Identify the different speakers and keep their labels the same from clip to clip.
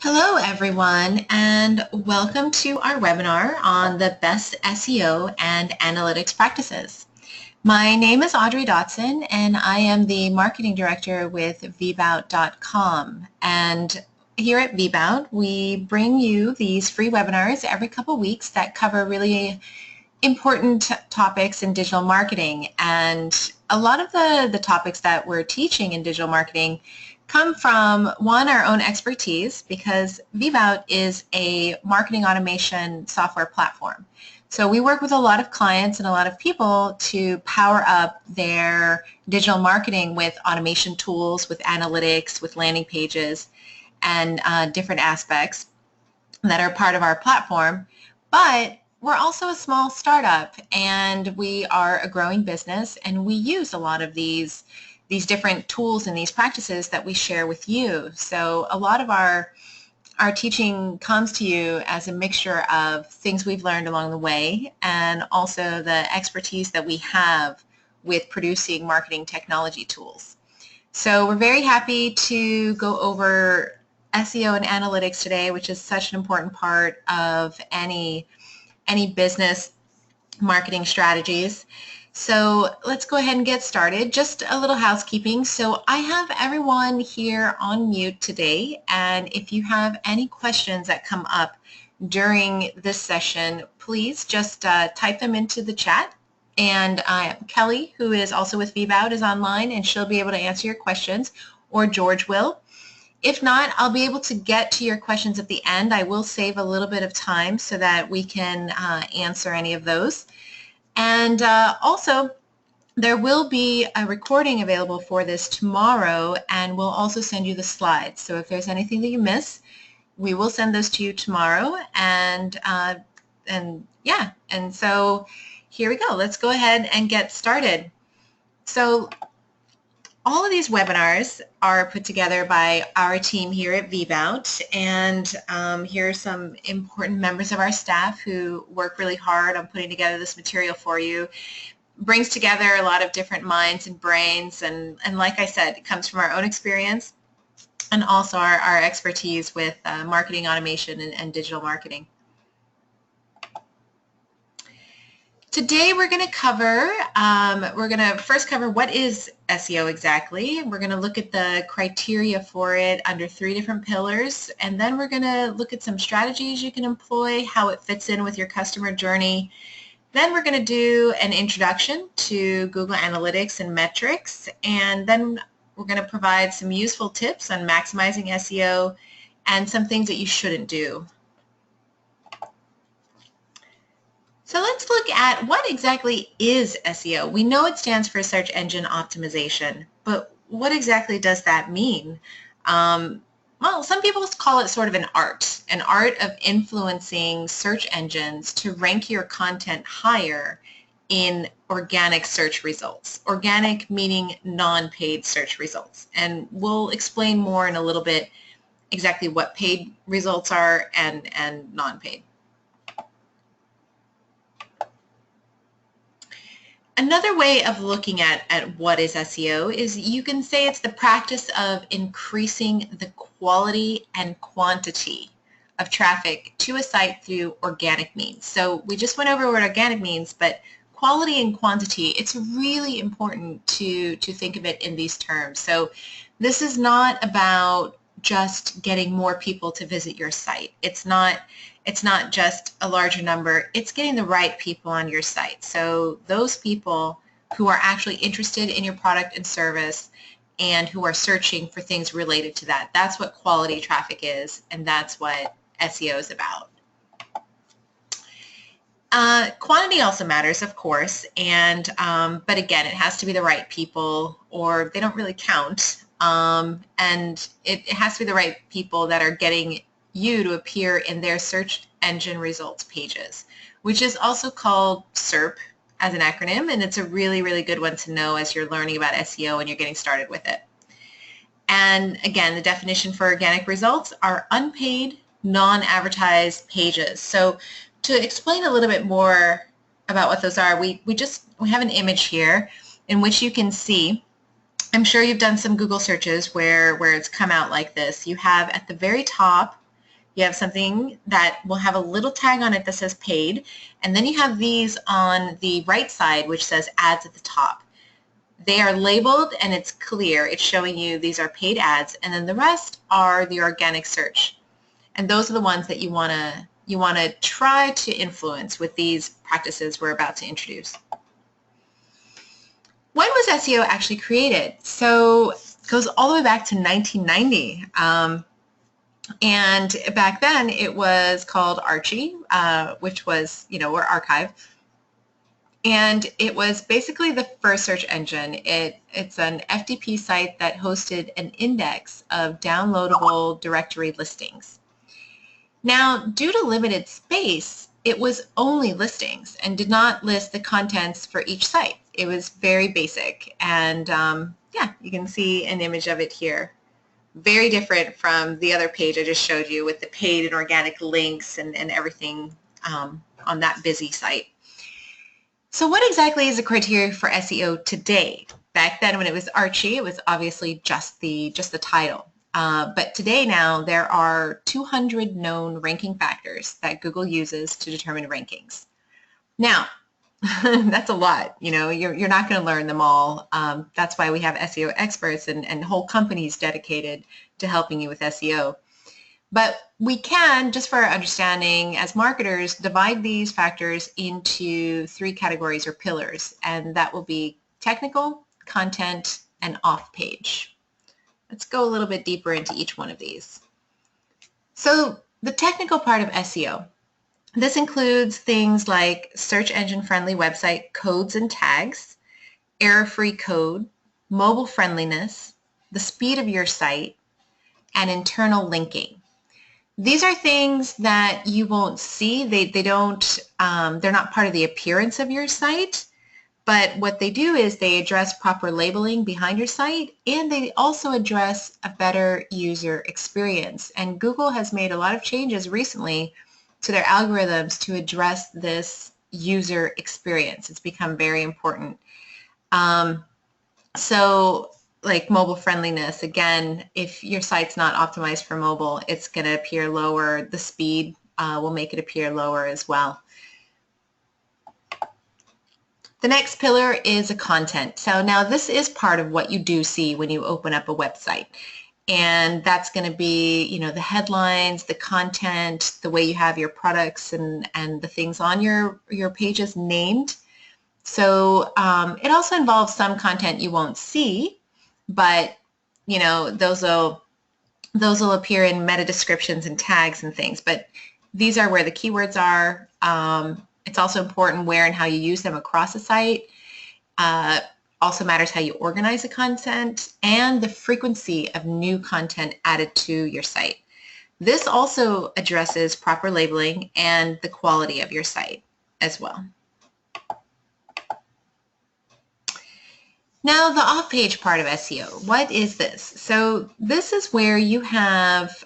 Speaker 1: Hello everyone, and welcome to our webinar on the best SEO and analytics practices. My name is Audrey Dotson and I am the marketing director with Vbout.com. And here at Vbout, we bring you these free webinars every couple weeks that cover really important topics in digital marketing. And a lot of the topics that we're teaching in digital marketing come from, one, our own expertise, because Vbout is a marketing automation software platform. So we work with a lot of clients and a lot of people to power up their digital marketing with automation tools, with analytics, with landing pages, and different aspects that are part of our platform. But we're also a small startup and we are a growing business, and we use a lot of these different tools and these practices that we share with you. So a lot of our teaching comes to you as a mixture of things we've learned along the way and also the expertise that we have with producing marketing technology tools. So we're very happy to go over SEO and analytics today, which is such an important part of any business marketing strategies. So let's go ahead and get started. Just a little housekeeping. So I have everyone here on mute today, and if you have any questions that come up during this session, please just type them into the chat. And Kelly, who is also with Vbout, is online, and she'll be able to answer your questions, or George will. If not, I'll be able to get to your questions at the end. I will save a little bit of time so that we can answer any of those. And also, there will be a recording available for this tomorrow, and we'll also send you the slides. So if there's anything that you miss, we will send those to you tomorrow. And so here we go. Let's go ahead and get started. So all of these webinars are put together by our team here at Vbout, and here are some important members of our staff who work really hard on putting together this material for you. Brings together a lot of different minds and brains, and like I said, it comes from our own experience and also our expertise with marketing automation and digital marketing. Today we're going to first cover what is SEO exactly. We're going to look at the criteria for it under 3 different pillars, and then we're going to look at some strategies you can employ, how it fits in with your customer journey. Then we're going to do an introduction to Google Analytics and metrics, and then we're going to provide some useful tips on maximizing SEO and some things that you shouldn't do. So let's look at what exactly is SEO. We know it stands for search engine optimization, but what exactly does that mean? Well, some people call it sort of an art of influencing search engines to rank your content higher in organic search results. Organic meaning non-paid search results. And we'll explain more in a little bit exactly what paid results are and non-paid. Another way of looking at what is SEO is you can say it's the practice of increasing the quality and quantity of traffic to a site through organic means. So we just went over what organic means, but quality and quantity, it's really important to think of it in these terms. So this is not about just getting more people to visit your site. It's not just a larger number, it's getting the right people on your site. So those people who are actually interested in your product and service and who are searching for things related to that. That's what quality traffic is, and that's what SEO is about. Quantity also matters, of course, and but again, it has to be the right people or they don't really count. And it has to be the right people that are getting you to appear in their search engine results pages, which is also called SERP as an acronym, and it's a really, really good one to know as you're learning about SEO and you're getting started with it. And again, the definition for organic results are unpaid, non-advertised pages. So to explain a little bit more about what those are, we have an image here in which you can see, I'm sure you've done some Google searches where it's come out like this. You have at the very top You have something that will have a little tag on it that says paid, and then you have these on the right side which says ads at the top. They are labeled and it's clear. It's showing you these are paid ads, and then the rest are the organic search. And those are the ones that you want to try to influence with these practices we're about to introduce. When was SEO actually created? So it goes all the way back to 1990. And back then it was called Archie, which was, or Archive. And it was basically the first search engine. It's an FTP site that hosted an index of downloadable directory listings. Now, due to limited space, it was only listings and did not list the contents for each site. It was very basic, and yeah, you can see an image of it here. Very different from the other page I just showed you with the paid and organic links and everything on that busy site. So what exactly is the criteria for SEO today? Back then when it was Archie, it was obviously just the title. But today now there are 200 known ranking factors that Google uses to determine rankings. Now, that's a lot. You're not going to learn them all. That's why we have SEO experts and whole companies dedicated to helping you with SEO. But we can, just for our understanding as marketers, divide these factors into 3 categories or pillars, and that will be technical, content, and off-page. Let's go a little bit deeper into each one of these. So the technical part of SEO. This includes things like search engine friendly website codes and tags, error-free code, mobile friendliness, the speed of your site, and internal linking. These are things that you won't see. They're not part of the appearance of your site, but what they do is they address proper labeling behind your site, and they also address a better user experience. And Google has made a lot of changes recently to their algorithms to address this user experience. It's become very important. So like mobile friendliness, again, if your site's not optimized for mobile, it's going to appear lower. The speed will make it appear lower as well. The next pillar is a content. So now this is part of what you do see when you open up a website. And that's going to be, the headlines, the content, the way you have your products and the things on your pages named. So it also involves some content you won't see, but those will appear in meta descriptions and tags and things. But these are where the keywords are. It's also important where and how you use them across the site. Also matters how you organize the content and the frequency of new content added to your site. This also addresses proper labeling and the quality of your site as well. Now, the off-page part of SEO, what is this? So this is where you have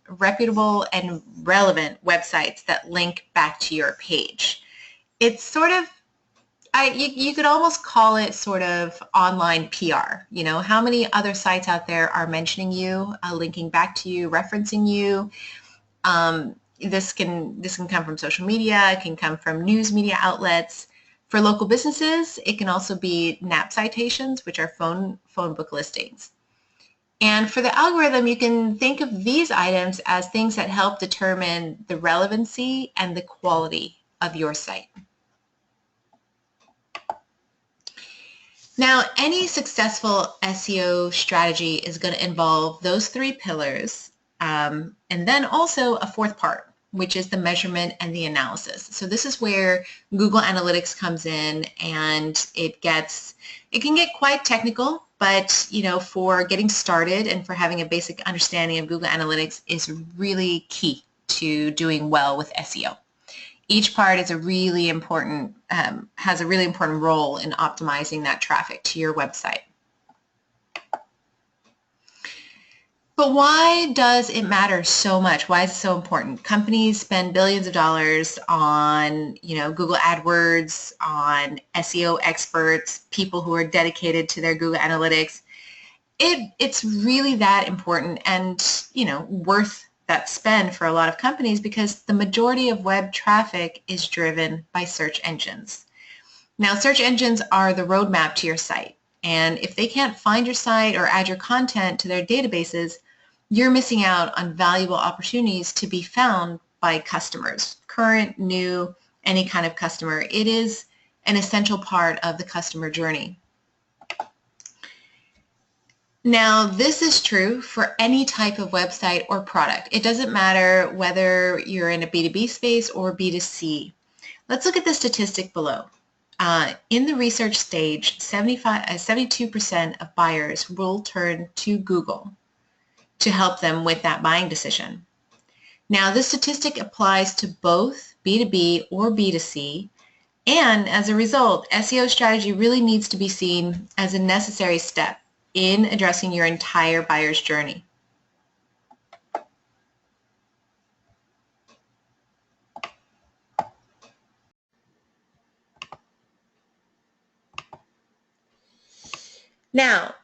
Speaker 1: reputable and relevant websites that link back to your page. It's sort of, you could almost call it sort of online PR. How many other sites out there are mentioning you, linking back to you, referencing you? This can come from social media, it can come from news media outlets. For local businesses, it can also be NAP citations, which are phone book listings. And for the algorithm, you can think of these items as things that help determine the relevancy and the quality of your site. Now, any successful SEO strategy is going to involve those 3 pillars, and then also a 4th part, which is the measurement and the analysis. So this is where Google Analytics comes in, and it can get quite technical, but for getting started and for having a basic understanding of Google Analytics is really key to doing well with SEO. Each part is has a really important role in optimizing that traffic to your website. But why does it matter so much? Why is it so important? Companies spend billions of dollars on, Google Adwords, on SEO experts, people who are dedicated to their Google Analytics. It's really that important and, worth that spend for a lot of companies because the majority of web traffic is driven by search engines. Now, search engines are the roadmap to your site, and if they can't find your site or add your content to their databases, you're missing out on valuable opportunities to be found by customers, current, new, any kind of customer. It is an essential part of the customer journey. Now, this is true for any type of website or product. It doesn't matter whether you're in a B2B space or B2C. Let's look at the statistic below. In the research stage, 72% of buyers will turn to Google to help them with that buying decision. Now, this statistic applies to both B2B or B2C, and as a result, SEO strategy really needs to be seen as a necessary step in addressing your entire buyer's journey. Now,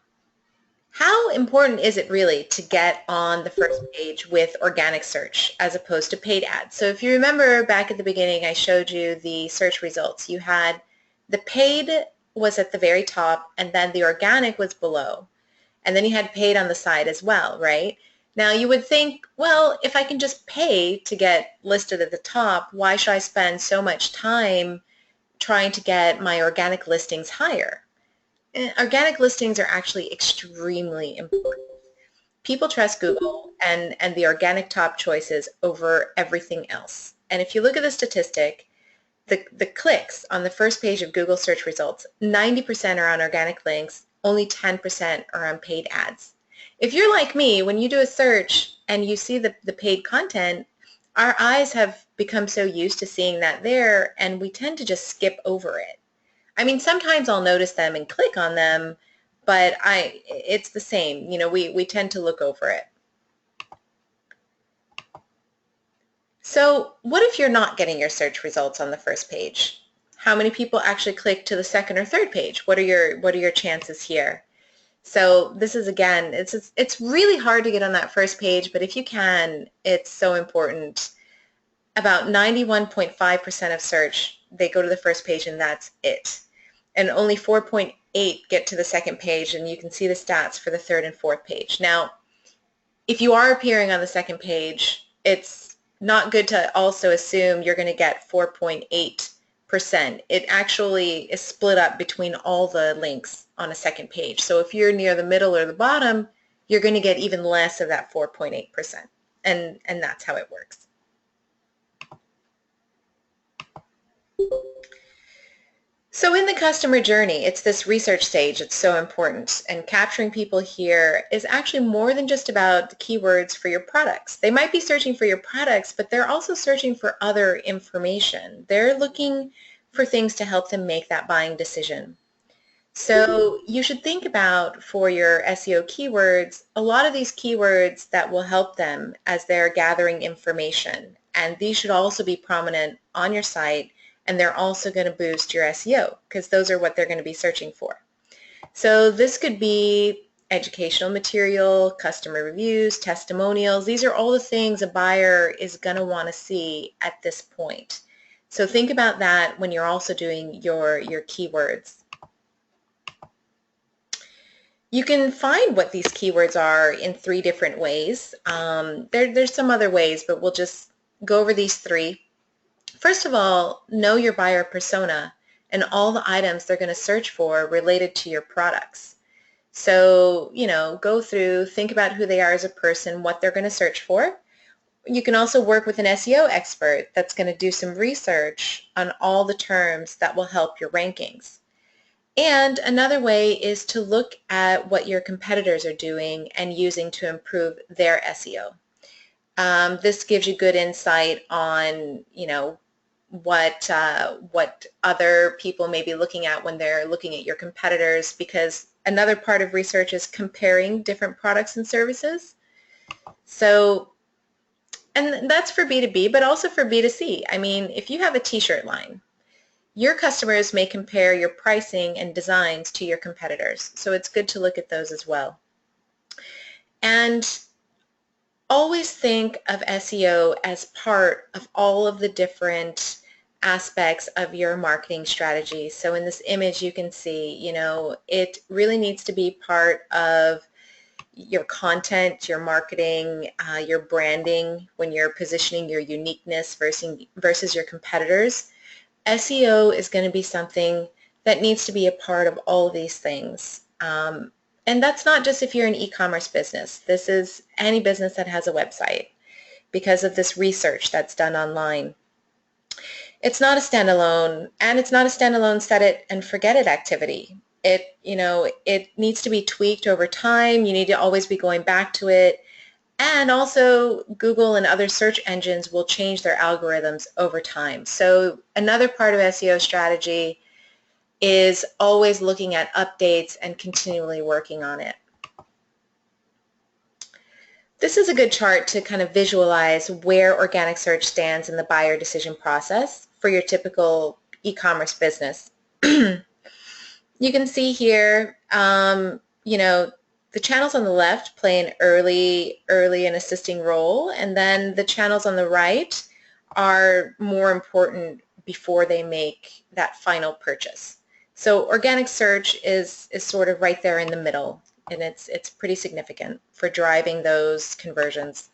Speaker 1: how important is it really to get on the first page with organic search as opposed to paid ads? So if you remember back at the beginning, I showed you the search results. You had the paid was at the very top, and then the organic was below. And then you had paid on the side as well, right? Now you would think, well, if I can just pay to get listed at the top, why should I spend so much time trying to get my organic listings higher? Organic listings are actually extremely important. People trust Google and the organic top choices over everything else. And if you look at the statistic, the clicks on the first page of Google search results, 90% are on organic links, only 10% are on paid ads. If you're like me, when you do a search and you see the paid content, our eyes have become so used to seeing that there, and we tend to just skip over it. I mean, sometimes I'll notice them and click on them, but it's the same. You know, we tend to look over it. So what if you're not getting your search results on the first page? How many people actually click to the second or third page? What are your chances here? So this is, again, it's really hard to get on that first page, but if you can, it's so important. About 91.5% of search, they go to the first page and that's it. And only 4.8 get to the second page, and you can see the stats for the third and fourth page. Now, if you are appearing on the second page, it's not good to also assume you're going to get 4.8%. It actually is split up between all the links on a second page. So if you're near the middle or the bottom, you're going to get even less of that 4.8%. And that's how it works. So in the customer journey, it's this research stage. It's so important. And capturing people here is actually more than just about the keywords for your products. They might be searching for your products, but they're also searching for other information. They're looking for things to help them make that buying decision. So you should think about, for your SEO keywords, a lot of these keywords that will help them as they're gathering information. And these should also be prominent on your site, and they're also going to boost your SEO because those are what they're going to be searching for. So this could be educational material, customer reviews, testimonials. These are all the things a buyer is going to want to see at this point. So think about that when you're also doing your keywords. You can find what these keywords are in 3 different ways. There's some other ways, but we'll just go over these 3. First of all, know your buyer persona and all the items they're going to search for related to your products. So, you know, go through, think about who they are as a person, what they're going to search for. You can also work with an SEO expert that's going to do some research on all the terms that will help your rankings. And another way is to look at what your competitors are doing and using to improve their SEO. This gives you good insight on, you know, what other people may be looking at when they're looking at your competitors, because another part of research is comparing different products and services. So, and that's for B2B, but also for B2C. I mean, if you have a t-shirt line, your customers may compare your pricing and designs to your competitors. So it's good to look at those as well. And always think of SEO as part of all of the different aspects of your marketing strategy. So in this image you can see, it really needs to be part of your content, your marketing, your branding, when you're positioning your uniqueness versus your competitors. SEO is going to be something that needs to be a part of all of these things. And that's not just if you're an e-commerce business. This is any business that has a website because of this research that's done online. It's not a standalone, and it's not a standalone set it and forget it activity. It needs to be tweaked over time. You need to always be going back to it. And also Google and other search engines will change their algorithms over time. So another part of SEO strategy is always looking at updates and continually working on it. This is a good chart to kind of visualize where organic search stands in the buyer decision process for your typical e-commerce business. You can see here, the channels on the left play an early and assisting role, and then the channels on the right are more important before they make that final purchase. So organic search is sort of right there in the middle, and it's pretty significant for driving those conversions.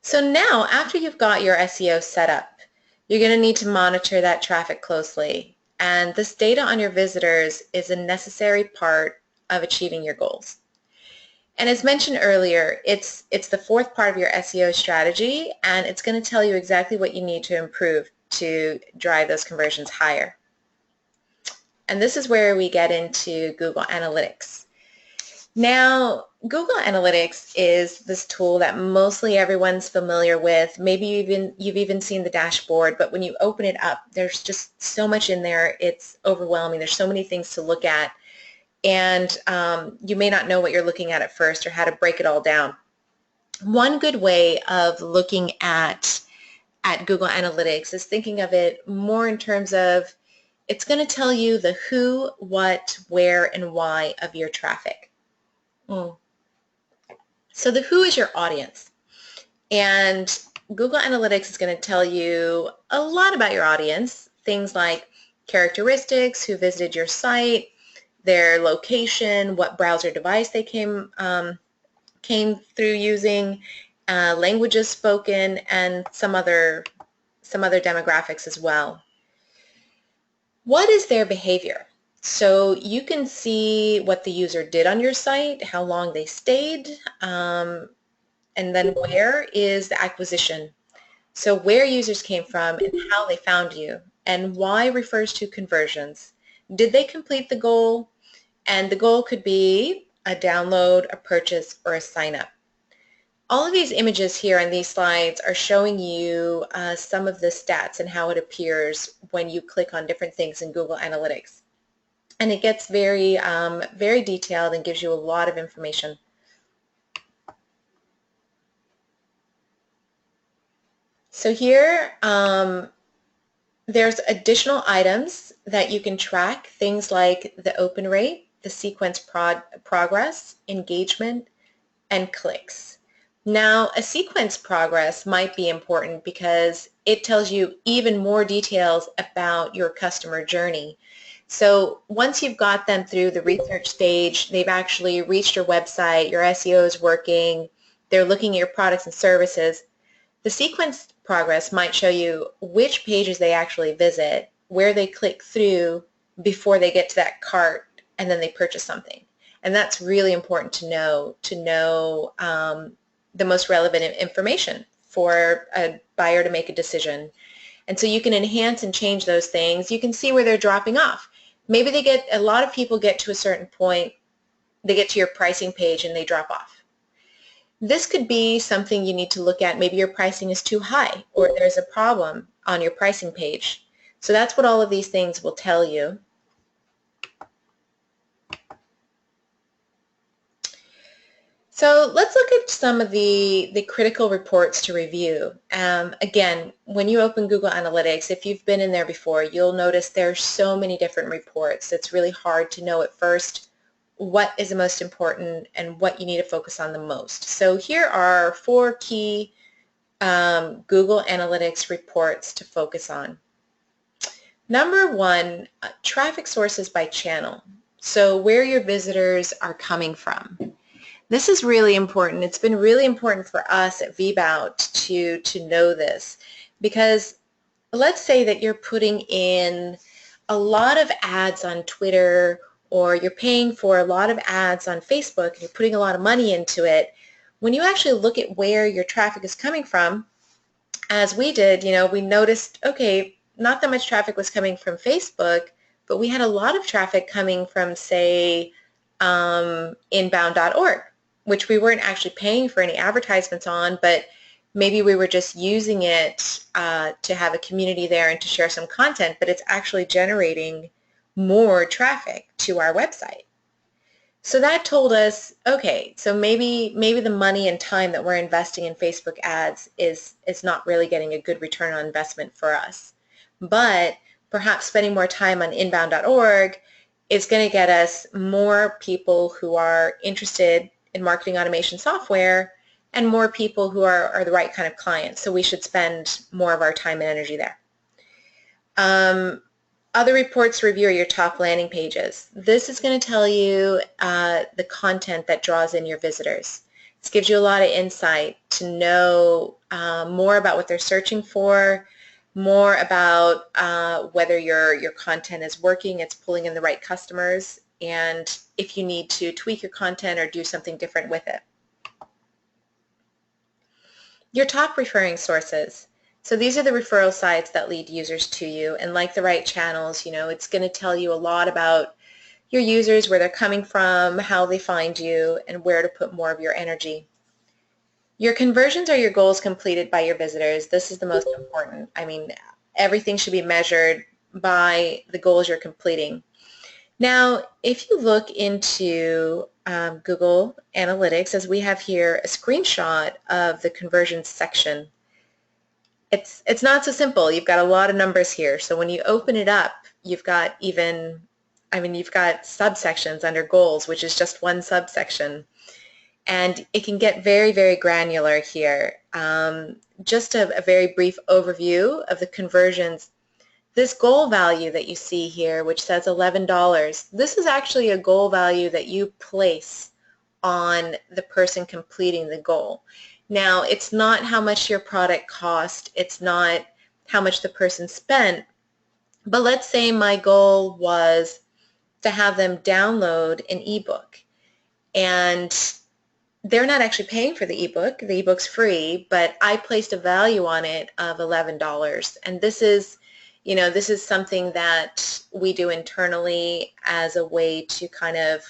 Speaker 1: So now, after you've got your SEO set up, you're going to need to monitor that traffic closely. And this data on your visitors is a necessary part of achieving your goals. And as mentioned earlier, it's the fourth part of your SEO strategy, and it's going to tell you exactly what you need to improve to drive those conversions higher. And this is where we get into Google Analytics. Now, Google Analytics is this tool that mostly everyone's familiar with. Maybe you've even seen the dashboard, but when you open it up, there's just so much in there. It's overwhelming. There's so many things to look at, and you may not know what you're looking at first or how to break it all down. One good way of looking at Google Analytics is thinking of it more in terms of it's going to tell you the who, what, where, and why of your traffic. So the who is your audience, and Google Analytics is going to tell you a lot about your audience, things like characteristics, who visited your site, their location, what browser device they came through using, languages spoken, and some other demographics as well. What is their behavior? So you can see what the user did on your site, how long they stayed, and then where is the acquisition. So where users came from and how they found you, and why refers to conversions. Did they complete the goal? And the goal could be a download, a purchase, or a sign-up. All of these images here on these slides are showing you some of the stats and how it appears when you click on different things in Google Analytics. And it gets very, very detailed and gives you a lot of information. So here, there's additional items that you can track, things like the open rate, the sequence progress, engagement, and clicks. Now, a sequence progress might be important because it tells you even more details about your customer journey. So once you've got them through the research stage, they've actually reached your website, your SEO is working, they're looking at your products and services, the sequence progress might show you which pages they actually visit, where they click through before they get to that cart, and then they purchase something. And that's really important to know the most relevant information for a buyer to make a decision. And so you can enhance and change those things. You can see where they're dropping off. Maybe a lot of people get to a certain point, they get to your pricing page and they drop off. This could be something you need to look at. Maybe your pricing is too high or there's a problem on your pricing page. So that's what all of these things will tell you. So let's look at some of the critical reports to review. Again, when you open Google Analytics, if you've been in there before, you'll notice there's so many different reports. It's really hard to know at first what is the most important and what you need to focus on the most. So here are 4 key Google Analytics reports to focus on. Number 1, traffic sources by channel. So where your visitors are coming from. This is really important. It's been really important for us at Vbout to know this, because let's say that you're putting in a lot of ads on Twitter, or you're paying for a lot of ads on Facebook and you're putting a lot of money into it. When you actually look at where your traffic is coming from, as we did, we noticed, okay, not that much traffic was coming from Facebook, but we had a lot of traffic coming from, say, inbound.org, which we weren't actually paying for any advertisements on, but maybe we were just using it to have a community there and to share some content, but it's actually generating more traffic to our website. So that told us, okay, so maybe the money and time that we're investing in Facebook ads is not really getting a good return on investment for us. But perhaps spending more time on inbound.org is going to get us more people who are interested in marketing automation software and more people who are the right kind of clients. So we should spend more of our time and energy there. Other reports review your top landing pages. This is going to tell you the content that draws in your visitors. This gives you a lot of insight to know more about what they're searching for, more about whether your content is working, it's pulling in the right customers, and if you need to tweak your content or do something different with it. Your top referring sources. So these are the referral sites that lead users to you, and like the right channels, it's going to tell you a lot about your users, where they're coming from, how they find you, and where to put more of your energy. Your conversions are your goals completed by your visitors. This is the most important. I mean, everything should be measured by the goals you're completing. Now, if you look into Google Analytics, as we have here a screenshot of the conversions section, it's not so simple. You've got a lot of numbers here. So when you open it up, you've got you've got subsections under goals, which is just one subsection. And it can get very, very granular here. Just a very brief overview of the conversions. This goal value that you see here, which says $11, this is actually a goal value that you place on the person completing the goal. Now, it's not how much your product cost, it's not how much the person spent, but let's say my goal was to have them download an ebook, and they're not actually paying for the ebook. The ebook's free, but I placed a value on it of $11, and this is something that we do internally as a way to kind of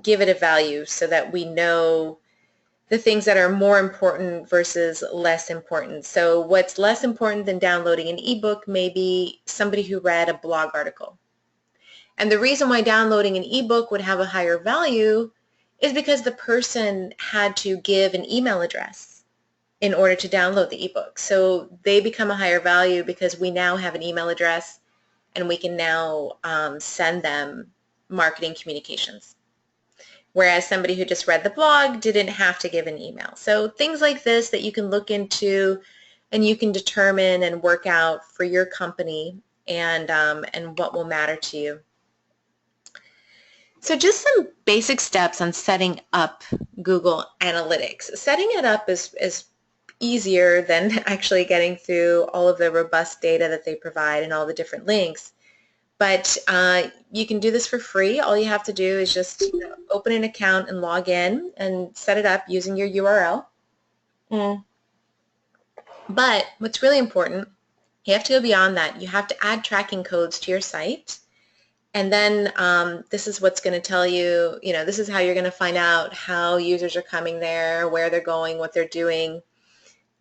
Speaker 1: give it a value so that we know the things that are more important versus less important. So what's less important than downloading an ebook may be somebody who read a blog article. And the reason why downloading an ebook would have a higher value is because the person had to give an email address in order to download the ebook. So they become a higher value because we now have an email address and we can now send them marketing communications. Whereas somebody who just read the blog didn't have to give an email. So things like this that you can look into and you can determine and work out for your company and what will matter to you. So just some basic steps on setting up Google Analytics. Setting it up is easier than actually getting through all of the robust data that they provide and all the different links. But you can do this for free. All you have to do is just open an account and log in and set it up using your URL. But what's really important, you have to go beyond that. You have to add tracking codes to your site. And then this is what's going to tell you, this is how you're going to find out how users are coming there, where they're going, what they're doing.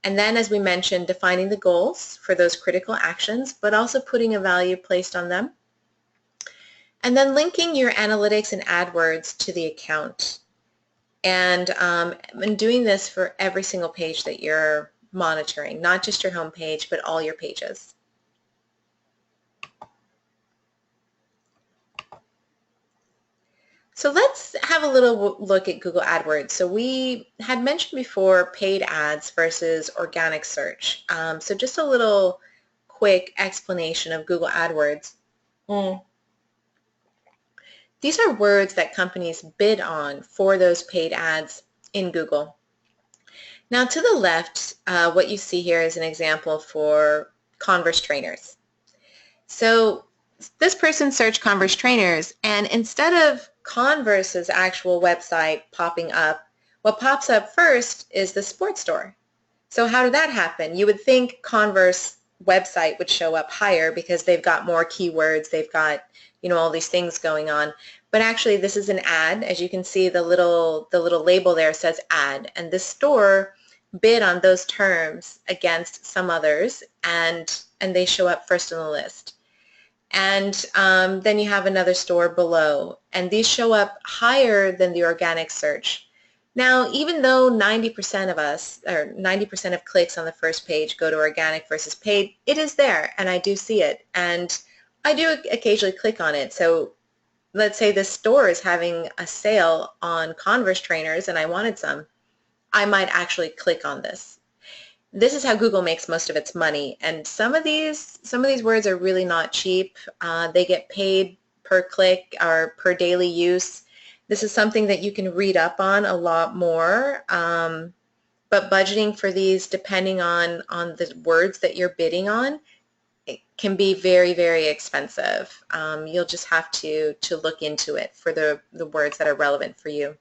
Speaker 1: And then, as we mentioned, defining the goals for those critical actions, but also putting a value placed on them. And then linking your analytics and Adwords to the account. And doing this for every single page that you're monitoring, not just your home page, but all your pages. So let's have a little look at Google AdWords. So we had mentioned before paid ads versus organic search. So just a little quick explanation of Google AdWords. These are words that companies bid on for those paid ads in Google. Now to the left, what you see here is an example for Converse trainers. So this person searched Converse trainers, and instead of Converse's actual website popping up, what pops up first is the sports store. So how did that happen? You would think Converse website would show up higher because they've got more keywords, they've got, you know, all these things going on. But actually this is an ad. As you can see, the little label there says ad, and this store bid on those terms against some others, and they show up first on the list. And then you have another store below, and these show up higher than the organic search. Now, even though 90% of us, or 90% of clicks on the first page go to organic versus paid, it is there, and I do see it, and I do occasionally click on it. So let's say this store is having a sale on Converse trainers and I wanted some. I might actually click on this. This is how Google makes most of its money, and some of these words are really not cheap. They get paid per click or per daily use. This is something that you can read up on a lot more, but budgeting for these, depending on the words that you're bidding on, it can be very, very expensive. You'll just have to look into it for the words that are relevant for you.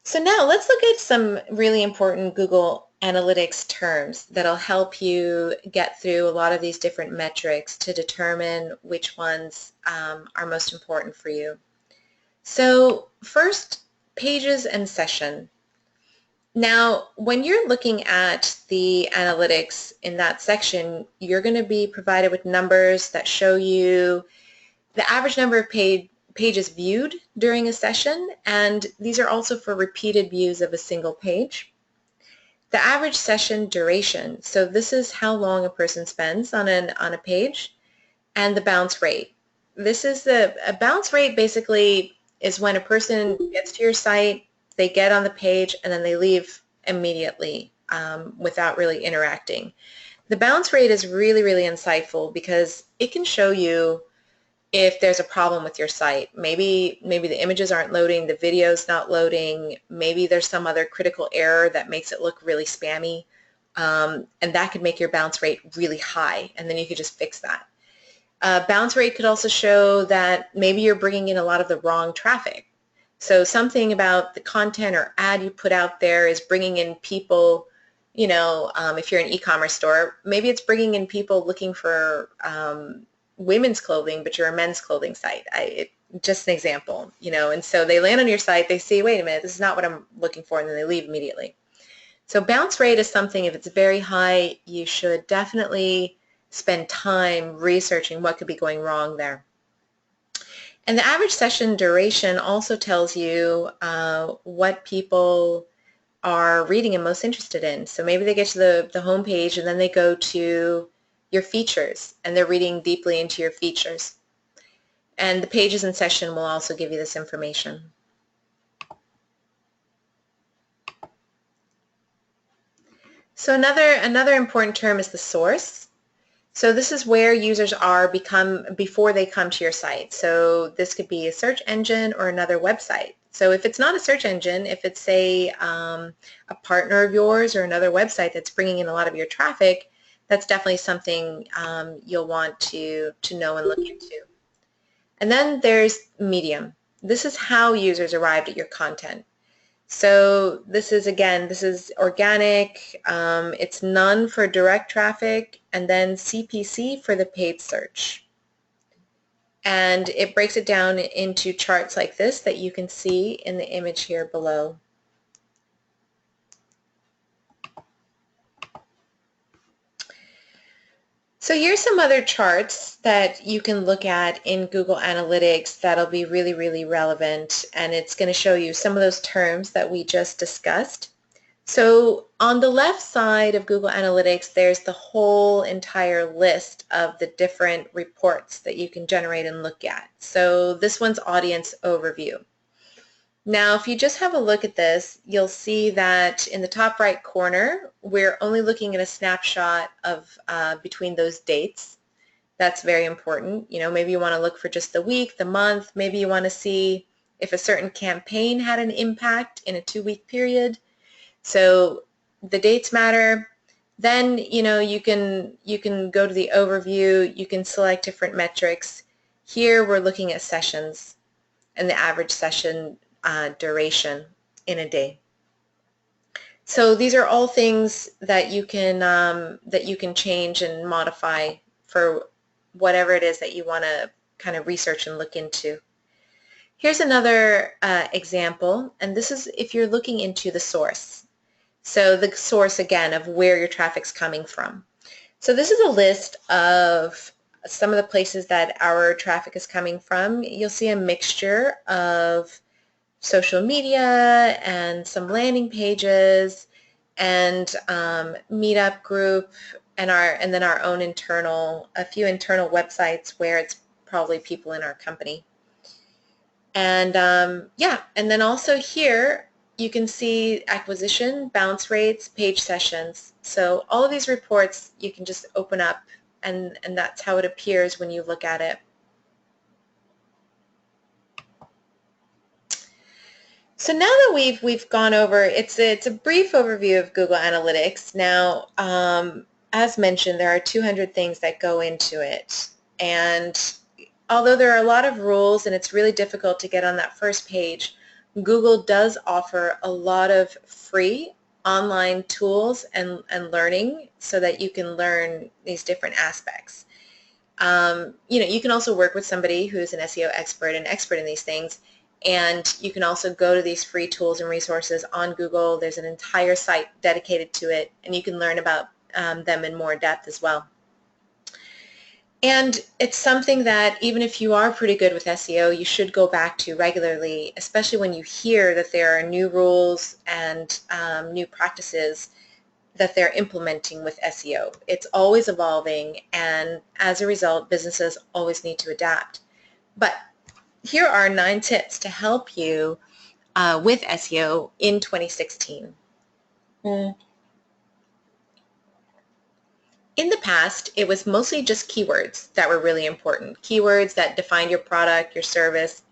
Speaker 1: So now let's look at some really important Google Analytics terms that'll help you get through a lot of these different metrics to determine which ones are most important for you. So first, pages and session. Now, when you're looking at the analytics in that section, you're going to be provided with numbers that show you the average number of pages viewed during a session, and these are also for repeated views of a single page. The average session duration, so this is how long a person spends on a page, and the bounce rate. This is a bounce rate basically is when a person gets to your site, they get on the page, and then they leave immediately without really interacting. The bounce rate is really, really insightful because it can show you if there's a problem with your site. Maybe the images aren't loading, the video's not loading, maybe there's some other critical error that makes it look really spammy, and that could make your bounce rate really high, and then you could just fix that. Bounce rate could also show that maybe you're bringing in a lot of the wrong traffic. So something about the content or ad you put out there is bringing in people, you know, if you're an e-commerce store, maybe it's bringing in people looking for women's clothing, but you're a men's clothing site. Just an example, you know, and so they land on your site, they see, wait a minute, this is not what I'm looking for, and then they leave immediately. So bounce rate is something, if it's very high, you should definitely spend time researching what could be going wrong there. And the average session duration also tells you what people are reading and most interested in. So maybe they get to the home page and then they go to your features and they're reading deeply into your features. And the pages in session will also give you this information. So another important term is the source. So this is where users are before they come to your site. So this could be a search engine or another website. So if it's not a search engine, if it's a partner of yours or another website that's bringing in a lot of your traffic, that's definitely something you'll want to know and look into. And then there's medium. This is how users arrived at your content. So this is organic, it's none for direct traffic, and then CPC for the paid search. And it breaks it down into charts like this that you can see in the image here below. So here's some other charts that you can look at in Google Analytics that'll be really, really relevant, and it's going to show you some of those terms that we just discussed. So on the left side of Google Analytics, there's the whole entire list of the different reports that you can generate and look at. So this one's audience overview. Now, if you just have a look at this, you'll see that in the top right corner, we're only looking at a snapshot of between those dates. That's very important. You know, maybe you want to look for just the week, the month. Maybe you want to see if a certain campaign had an impact in a 2-week period. So the dates matter. Then, you know, you can go to the overview. You can select different metrics. Here we're looking at sessions and the average session duration in a day. So these are all things that you can change and modify for whatever it is that you want to kind of research and look into. Here's another example, and this is if you're looking into the source. So the source, again, of where your traffic's coming from. So this is a list of some of the places that our traffic is coming from. You'll see a mixture of social media and some landing pages and meetup group and then our own a few internal websites where it's probably people in our company. And yeah, and then also here you can see acquisition, bounce rates, page sessions. So all of these reports you can just open up and that's how it appears when you look at it. So now that we've gone over, it's a brief overview of Google Analytics. Now, as mentioned, there are 200 things that go into it. And although there are a lot of rules and it's really difficult to get on that first page, Google does offer a lot of free online tools and learning so that you can learn these different aspects. You know, you can also work with somebody who's an SEO expert and expert in these things, and you can also go to these free tools and resources on Google. There's an entire site dedicated to it, and you can learn about them in more depth as well. And it's something that even if you are pretty good with SEO, you should go back to regularly, especially when you hear that there are new rules and new practices that they're implementing with SEO. It's always evolving, and as a result, businesses always need to adapt. But here are 9 tips to help you with SEO in 2016. In the past, it was mostly just keywords that were really important, keywords that define your product, your service.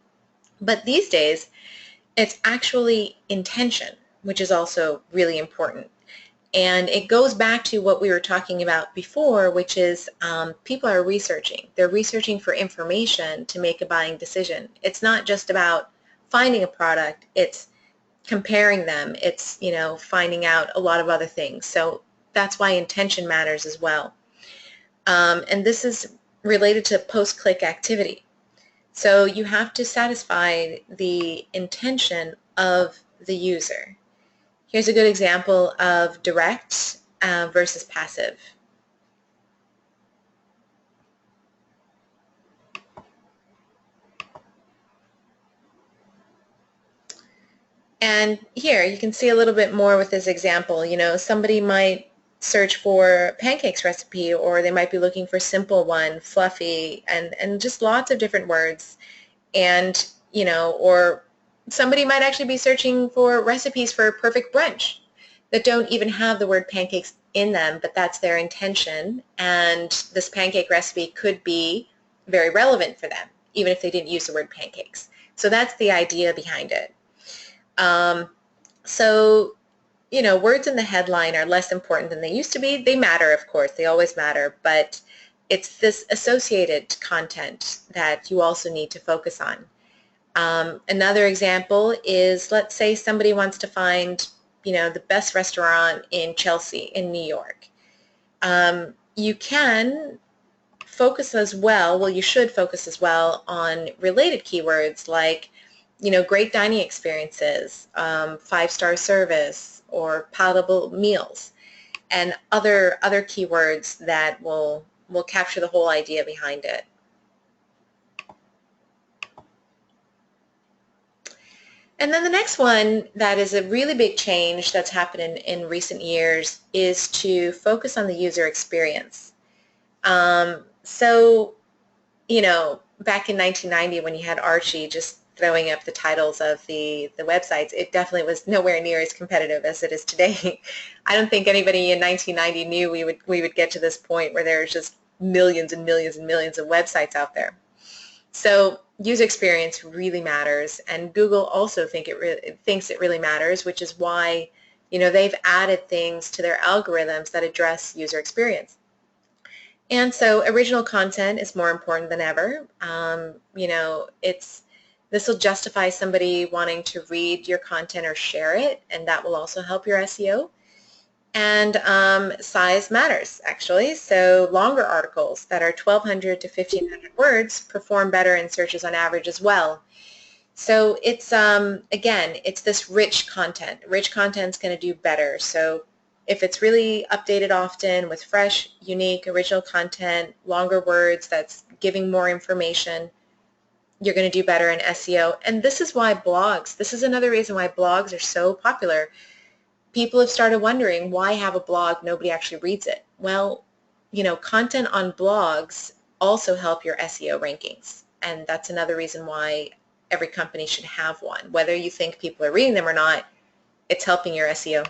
Speaker 1: But these days, it's actually intention, which is also really important. And it goes back to what we were talking about before, which is people are researching. They're researching for information to make a buying decision. It's not just about finding a product. It's comparing them. It's, you know, finding out a lot of other things. So that's why intention matters as well. And this is related to post-click activity. So you have to satisfy the intention of the user. Here's a good example of direct versus passive. And here you can see a little bit more with this example. You know, somebody might search for pancakes recipe, or they might be looking for simple one, fluffy, and just lots of different words. And, you know, or somebody might actually be searching for recipes for perfect brunch that don't even have the word pancakes in them, but that's their intention, and this pancake recipe could be very relevant for them, even if they didn't use the word pancakes. So that's the idea behind it. So, you know, words in the headline are less important than they used to be. They matter, of course, they always matter, but it's this associated content that you also need to focus on. Another example is, let's say somebody wants to find, you know, the best restaurant in Chelsea in New York. You can focus as well, you should focus as well on related keywords like, you know, great dining experiences, 5-star service, or palatable meals, and other keywords that will capture the whole idea behind it. And then the next one that is a really big change that's happened in recent years is to focus on the user experience. So, you know, back in 1990 when you had Archie just throwing up the titles of the websites, it definitely was nowhere near as competitive as it is today. I don't think anybody in 1990 knew we would get to this point where there's just millions and millions and millions of websites out there. So user experience really matters, and Google also thinks it really matters, which is why, you know, they've added things to their algorithms that address user experience. And so original content is more important than ever. You know, this will justify somebody wanting to read your content or share it, and that will also help your SEO. And size matters, actually. So longer articles that are 1,200 to 1,500 words perform better in searches on average as well. So it's, again, it's this rich content. Rich content is going to do better. So if it's really updated often with fresh, unique, original content, longer words that's giving more information, you're going to do better in SEO. And this is why blogs, this is another reason why blogs are so popular. People have started wondering, why have a blog? Nobody actually reads it. Well, you know, content on blogs also help your SEO rankings. And that's another reason why every company should have one. Whether you think people are reading them or not, it's helping your SEO.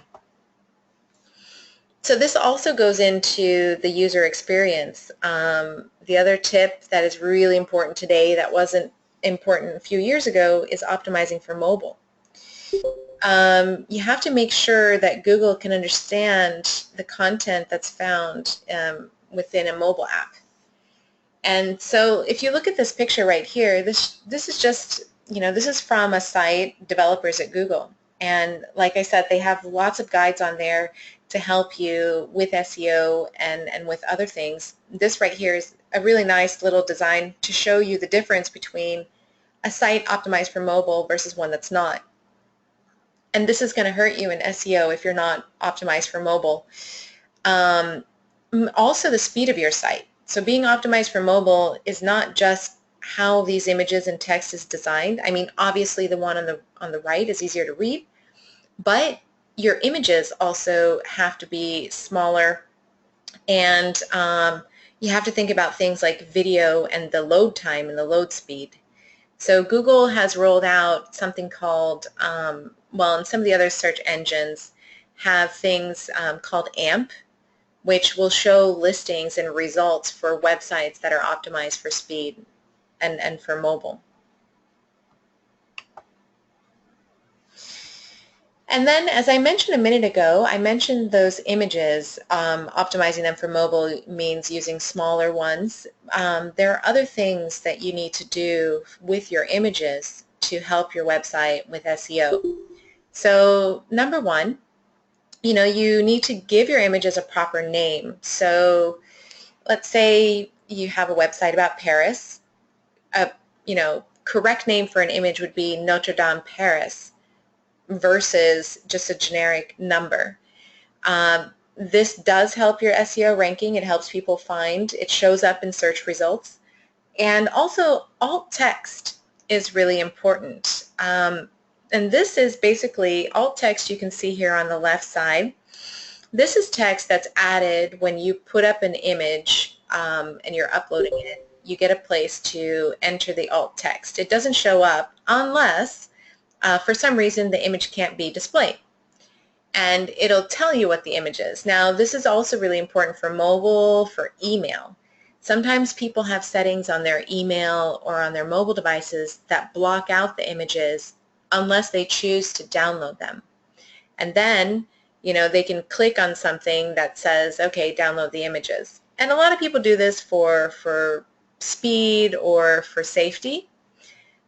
Speaker 1: So this also goes into the user experience. The other tip that is really important today that wasn't important a few years ago is optimizing for mobile. You have to make sure that Google can understand the content that's found within a mobile app. And so if you look at this picture right here, this is just, you know, this is from a site, developers at Google. And like I said, they have lots of guides on there to help you with SEO and with other things. This right here is a really nice little design to show you the difference between a site optimized for mobile versus one that's not. And this is going to hurt you in SEO if you're not optimized for mobile. Also the speed of your site. So being optimized for mobile is not just how these images and text is designed. I mean, obviously the one on the right is easier to read, but your images also have to be smaller, and you have to think about things like video and the load time and the load speed. So Google has rolled out something called, well, and some of the other search engines have things called AMP, which will show listings and results for websites that are optimized for speed and for mobile. And then, as I mentioned a minute ago, I mentioned those images, optimizing them for mobile means using smaller ones. There are other things that you need to do with your images to help your website with SEO. So number one, you know, you need to give your images a proper name. So let's say you have a website about Paris. You know, correct name for an image would be Notre Dame Paris versus just a generic number. This does help your SEO ranking. It helps people find. It shows up in search results. And also alt text is really important. And this is basically alt text you can see here on the left side. This is text that's added when you put up an image and you're uploading it. You get a place to enter the alt text. It doesn't show up unless for some reason the image can't be displayed. And it'll tell you what the image is. Now this is also really important for mobile, for email. Sometimes people have settings on their email or on their mobile devices that block out the images unless they choose to download them. And then, you know, they can click on something that says, okay, download the images. And a lot of people do this for speed or for safety.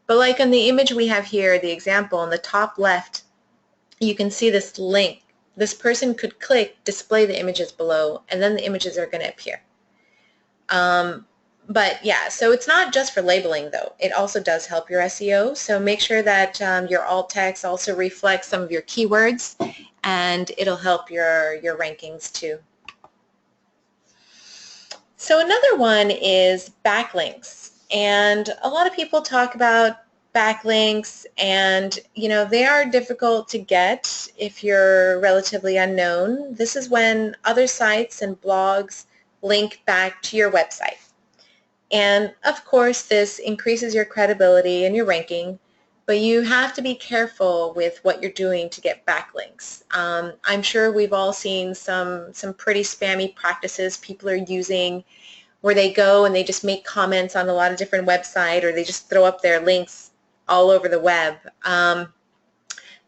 Speaker 1: But like on the image we have here, the example on the top left, you can see this link. This person could click display the images below, and then the images are going to appear. But yeah, so it's not just for labeling though. It also does help your SEO. So make sure that your alt text also reflects some of your keywords, and it'll help your rankings too. So another one is backlinks. And a lot of people talk about backlinks, and they are difficult to get if you're relatively unknown. This is when other sites and blogs link back to your website. And of course, this increases your credibility and your ranking, but you have to be careful with what you're doing to get backlinks. I'm sure we've all seen some pretty spammy practices people are using, where they go and they just make comments on a lot of different websites, or they just throw up their links all over the web.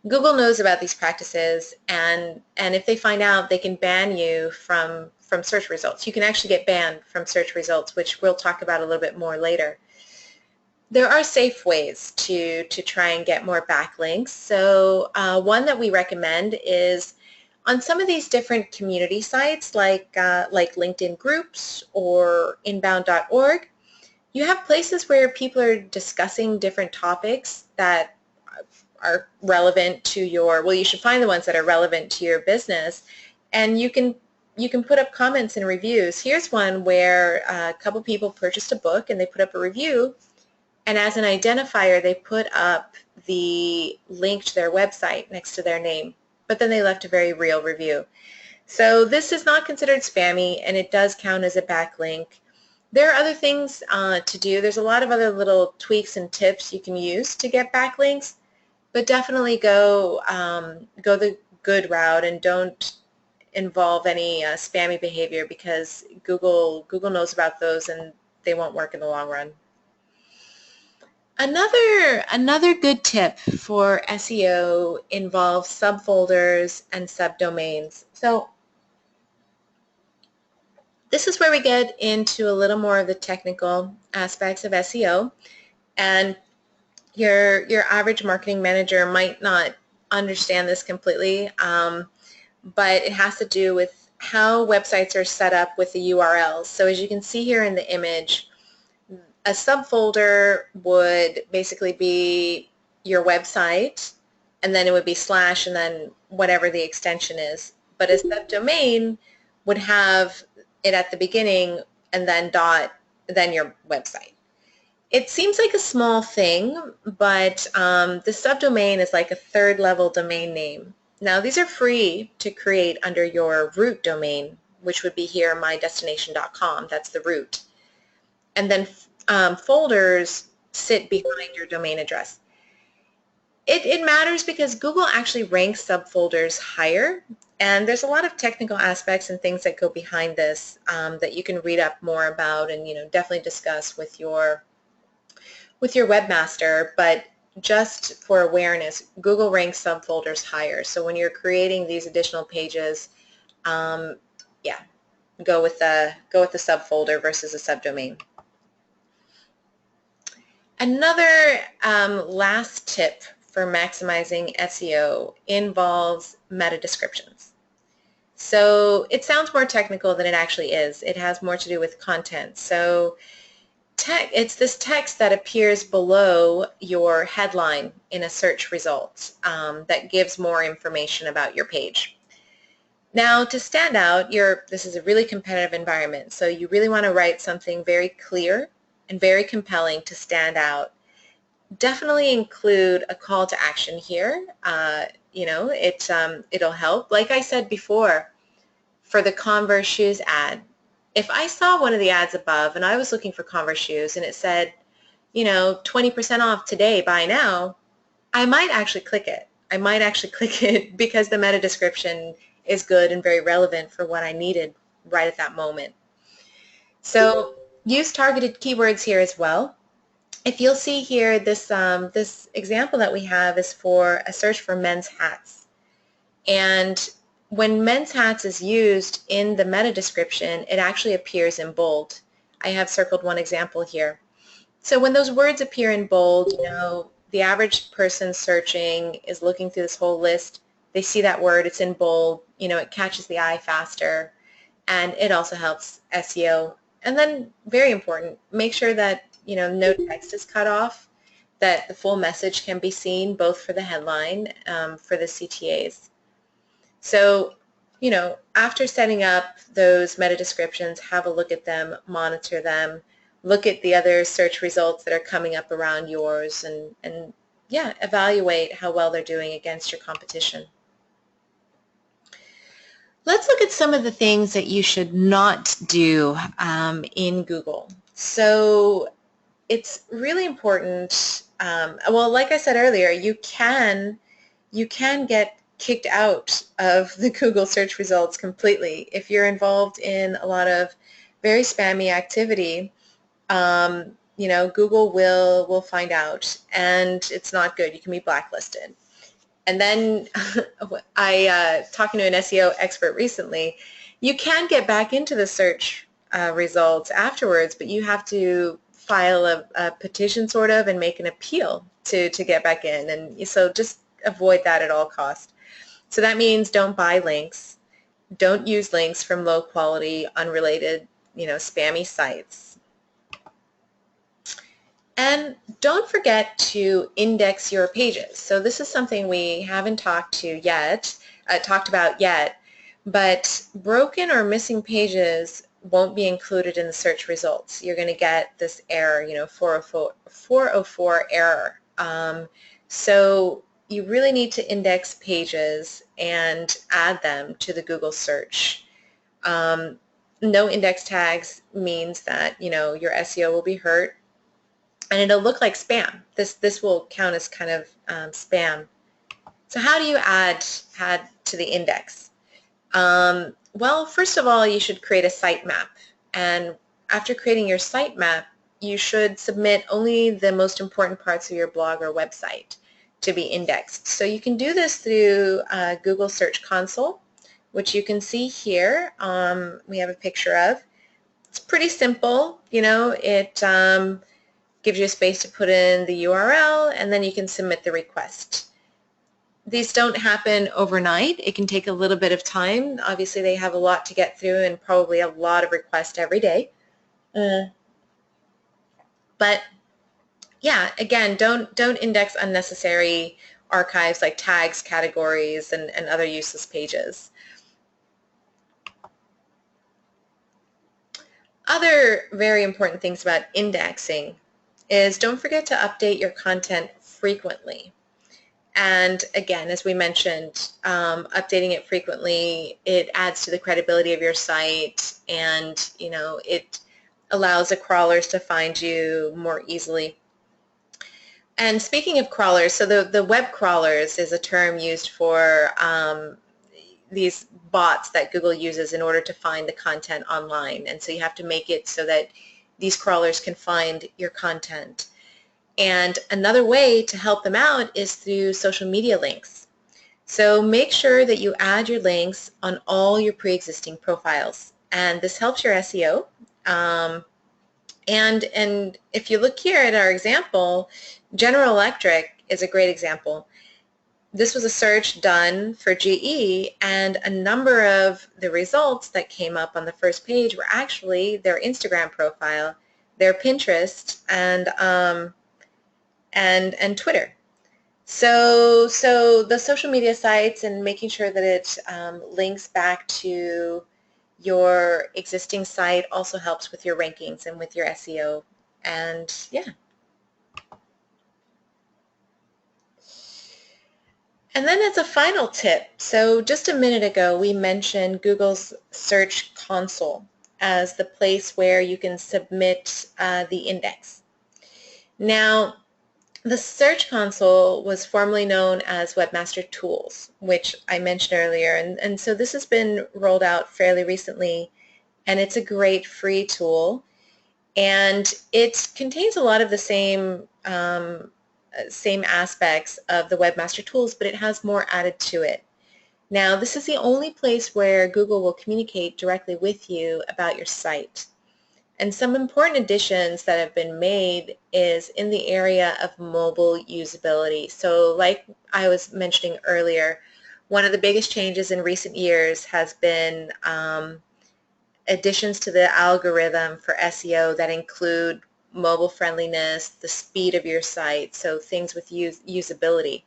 Speaker 1: Google knows about these practices, and if they find out, they can ban you from search results. You can actually get banned from search results, which we'll talk about a little bit more later. There are safe ways to try and get more backlinks. So one that we recommend is on some of these different community sites like LinkedIn groups or inbound.org, you have places where people are discussing different topics that are relevant to your, well, you should find the ones that are relevant to your business, and you can put up comments and reviews. Here's one where a couple people purchased a book and they put up a review, and as an identifier they put up the link to their website next to their name, but then they left a very real review. So this is not considered spammy, and it does count as a backlink. There are other things to do. There's a lot of other little tweaks and tips you can use to get backlinks, but definitely go the good route and don't involve any spammy behavior, because Google knows about those and they won't work in the long run. Another good tip for SEO involves subfolders and subdomains. So this is where we get into a little more of the technical aspects of SEO, and your average marketing manager might not understand this completely, but it has to do with how websites are set up with the URLs. So as you can see here in the image, a subfolder would basically be your website, and then it would be slash and then whatever the extension is. But a subdomain would have it at the beginning and then dot, then your website. It seems like a small thing, but the subdomain is like a third level domain name. Now these are free to create under your root domain, which would be here mydestination.com. That's the root. And then folders sit behind your domain address. It matters because Google actually ranks subfolders higher, and there's a lot of technical aspects and things that go behind this that you can read up more about and definitely discuss with your webmaster. But just for awareness, Google ranks subfolders higher. So when you're creating these additional pages, yeah, go with the subfolder versus a subdomain. Another last tip for maximizing SEO involves meta descriptions. So it sounds more technical than it actually is. It has more to do with content. So it's this text that appears below your headline in a search result that gives more information about your page. Now, to stand out, this is a really competitive environment, so you really want to write something very clear and very compelling to stand out. Definitely include a call to action here. It'll help. Like I said before, for the Converse shoes ad, if I saw one of the ads above and I was looking for Converse shoes and it said, 20% off today, buy now, I might actually click it. I might actually click it because the meta description is good and very relevant for what I needed right at that moment. So use targeted keywords here as well. If you'll see here, this example that we have is for a search for men's hats. And when men's hats is used in the meta description, it actually appears in bold. I have circled one example here. So when those words appear in bold, the average person searching is looking through this whole list. They see that word, it's in bold, it catches the eye faster, and it also helps SEO. And then, very important, make sure that no text is cut off, that the full message can be seen both for the headline, for the CTAs. So, after setting up those meta descriptions, have a look at them, monitor them, look at the other search results that are coming up around yours, and yeah, evaluate how well they're doing against your competition. Let's look at some of the things that you should not do in Google. So it's really important. Well, like I said earlier, you can get kicked out of the Google search results completely if you're involved in a lot of very spammy activity. You know, Google will find out, and it's not good. You can be blacklisted. And then talking to an SEO expert recently, you can get back into the search results afterwards, but you have to file a petition sort of and make an appeal to get back in. And so just avoid that at all costs. So that means don't buy links. Don't use links from low quality, unrelated, spammy sites. And don't forget to index your pages. So this is something we haven't talked about yet, but broken or missing pages won't be included in the search results. You're going to get this error, 404 error. So you really need to index pages and add them to the Google search. No index tags means that, your SEO will be hurt, and it'll look like spam. This will count as kind of spam. So how do you add to the index? Well, first of all, you should create a sitemap. And after creating your sitemap, you should submit only the most important parts of your blog or website to be indexed. So you can do this through Google Search Console, which you can see here. We have a picture of. It's pretty simple. It gives you a space to put in the URL, and then you can submit the request. These don't happen overnight. It can take a little bit of time. Obviously, they have a lot to get through and probably a lot of requests every day. But yeah, again, don't index unnecessary archives like tags, categories, and other useless pages. Other very important things about indexing is don't forget to update your content frequently. And again, as we mentioned, updating it frequently, it adds to the credibility of your site, and it allows the crawlers to find you more easily. And speaking of crawlers, so the web crawlers is a term used for these bots that Google uses in order to find the content online. And so you have to make it so that these crawlers can find your content. And another way to help them out is through social media links. So make sure that you add your links on all your pre-existing profiles. And this helps your SEO. And if you look here at our example, General Electric is a great example. This was a search done for GE, and a number of the results that came up on the first page were actually their Instagram profile, their Pinterest, and Twitter. So the social media sites and making sure that it links back to your existing site also helps with your rankings and with your SEO. And yeah. And then as a final tip, so just a minute ago we mentioned Google's Search Console as the place where you can submit the index. Now, the Search Console was formerly known as Webmaster Tools, which I mentioned earlier, and so this has been rolled out fairly recently, and it's a great free tool, and it contains a lot of the same aspects of the Webmaster Tools, but it has more added to it. Now, this is the only place where Google will communicate directly with you about your site. And some important additions that have been made is in the area of mobile usability. So like I was mentioning earlier, one of the biggest changes in recent years has been additions to the algorithm for SEO that include mobile friendliness, the speed of your site, so things with usability.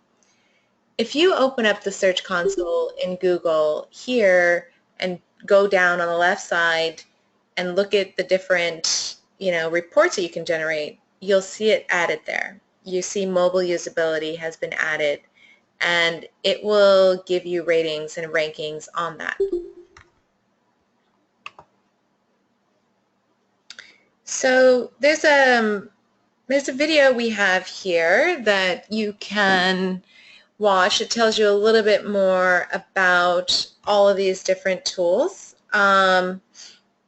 Speaker 1: If you open up the Search Console in Google here and go down on the left side and look at the different reports that you can generate, you'll see it added there. You see mobile usability has been added, and it will give you ratings and rankings on that. So there's a video we have here that you can watch. It tells you a little bit more about all of these different tools. And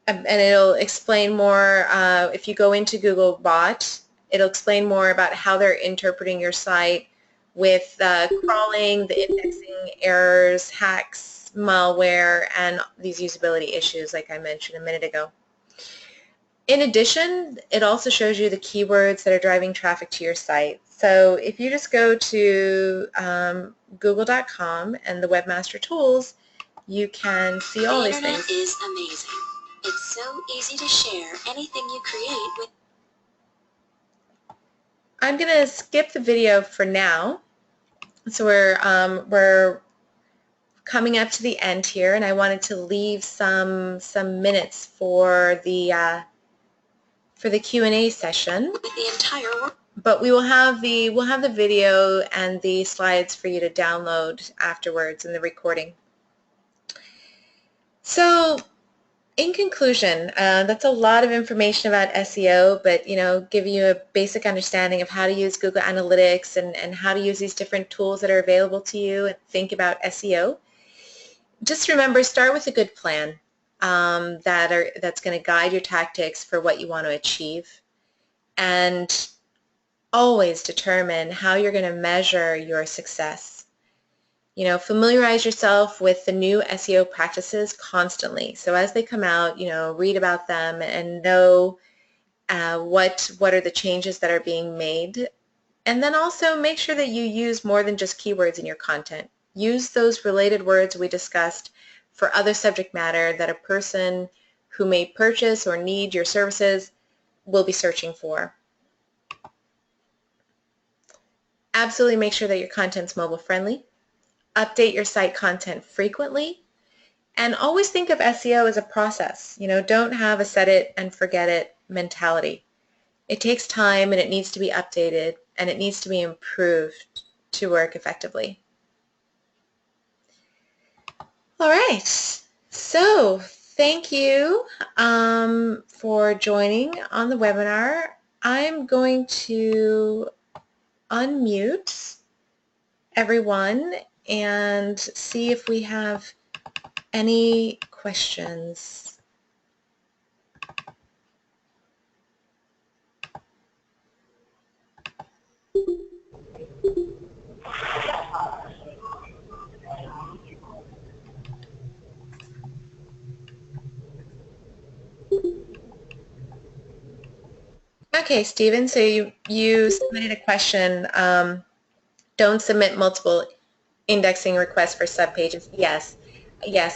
Speaker 1: it'll explain more, if you go into Vbout, it'll explain more about how they're interpreting your site with crawling, the indexing errors, hacks, malware, and these usability issues like I mentioned a minute ago. In addition, it also shows you the keywords that are driving traffic to your site. So if you just go to google.com and the Webmaster Tools, you can see all these things.
Speaker 2: The internet is amazing. It's so easy to share anything you create with.
Speaker 1: I'm going to skip the video for now. So we're coming up to the end here, and I wanted to leave some minutes for the Q&A session.
Speaker 2: With the entire world.
Speaker 1: But we'll have the video and the slides for you to download afterwards in the recording. So in conclusion, that's a lot of information about SEO, but give you a basic understanding of how to use Google Analytics and how to use these different tools that are available to you and think about SEO. Just remember, start with a good plan that's going to guide your tactics for what you want to achieve, and always determine how you're going to measure your success. Familiarize yourself with the new SEO practices constantly. So as they come out, read about them and know what are the changes that are being made. And then also make sure that you use more than just keywords in your content. Use those related words we discussed for other subject matter that a person who may purchase or need your services will be searching for. Absolutely make sure that your content's mobile friendly. Update your site content frequently, and always think of SEO as a process. Don't have a set it and forget it mentality. It takes time, and it needs to be updated, and it needs to be improved to work effectively. All right, so thank you for joining on the webinar. I'm going to unmute everyone and see if we have any questions. Okay, Stephen, so you submitted a question. Don't submit multiple indexing requests for subpages. Yes,